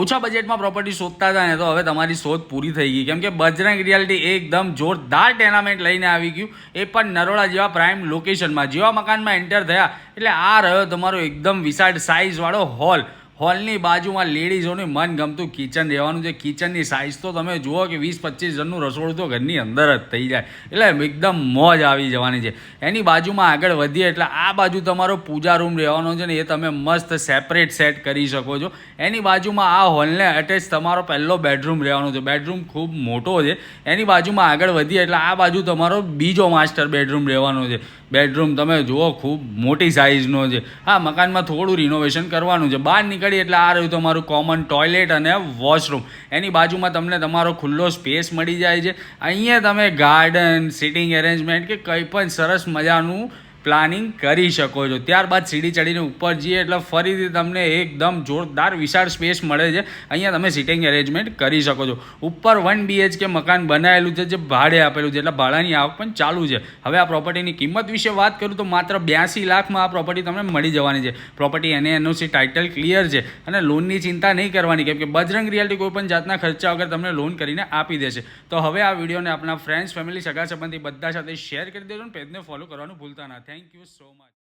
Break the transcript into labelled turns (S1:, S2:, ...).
S1: ઓછા બજેટમાં પ્રોપર્ટી શોધતા હતા ને તો હવે તમારી શોધ પૂરી થઈ ગઈ, કેમ કે બજરંગ રિયાલિટી એકદમ જોરદાર ટેનામેન્ટ લઈને આવી ગયું, એ પણ નરોડા જેવા પ્રાઇમ લોકેશનમાં. જેવા મકાનમાં એન્ટર થયા એટલે આ રહ્યો તમારો એકદમ વિશાળ સાઇઝવાળો હોલની બાજુમાં લેડીઝોનું મનગમતું કિચન રહેવાનું છે. કિચનની સાઇઝ તો તમે જુઓ કે 20-25 જણનું રસોડું તો ઘરની અંદર જ થઈ જાય, એટલે એકદમ મોજ આવી જવાની છે. એની બાજુમાં આગળ વધીએ એટલે આ બાજુ તમારો પૂજા રૂમ રહેવાનો છે ને એ તમે મસ્ત સેપરેટ સેટ કરી શકો છો. એની બાજુમાં આ હોલને અટેચ તમારો પહેલો બેડરૂમ રહેવાનો છે. બેડરૂમ ખૂબ મોટો છે. એની બાજુમાં આગળ વધીએ એટલે આ બાજુ તમારો બીજો માસ્ટર બેડરૂમ રહેવાનો છે. બેડરૂમ તમે જુઓ ખૂબ મોટી સાઇઝનો છે. હા, મકાનમાં થોડું રિનોવેશન કરવાનું છે. બહાર નીકળીએ એટલે આ રહ્યું તમારું કોમન ટોયલેટ અને વોશરૂમ. એની બાજુમાં તમને તમારો ખુલ્લો સ્પેસ મળી જાય છે. અહીંયા તમે ગાર્ડન, સિટિંગ એરેન્જમેન્ટ કે કંઈ પણ સરસ મજાનું પ્લાનિંગ કરી શકો છો. ત્યારબાદ સીડી ચડીને ઉપર જઈએ એટલે ફરીથી તમને એકદમ જોરદાર વિશાળ સ્પેસ મળે છે. અહીંયા તમે સિટિંગ એરેન્જમેન્ટ કરી શકો છો. ઉપર 1 BHK મકાન બનાવેલું છે જે ભાડે આપેલું છે, એટલે ભાડાની આવક પણ ચાલુ છે. હવે આ પ્રોપર્ટીની કિંમત વિશે વાત કરું તો માત્ર 82 લાખમાં આ પ્રોપર્ટી તમને મળી જવાની છે. પ્રોપર્ટી NOC ટાઇટલ ક્લિયર છે અને લોનની ચિંતા નહીં કરવાની, કેમ કે બજરંગ રિયાલિટી કોઈ પણ જાતના ખર્ચા વગર તમને લોન કરીને આપી દેશે. તો હવે આ વિડીયોને આપણા ફ્રેન્ડ્સ, ફેમિલી, સગા સંબંધી બધા સાથે શેર કરી દેજો અને પેજને ફોલો કરવાનું ભૂલતા ના. Thank you so much.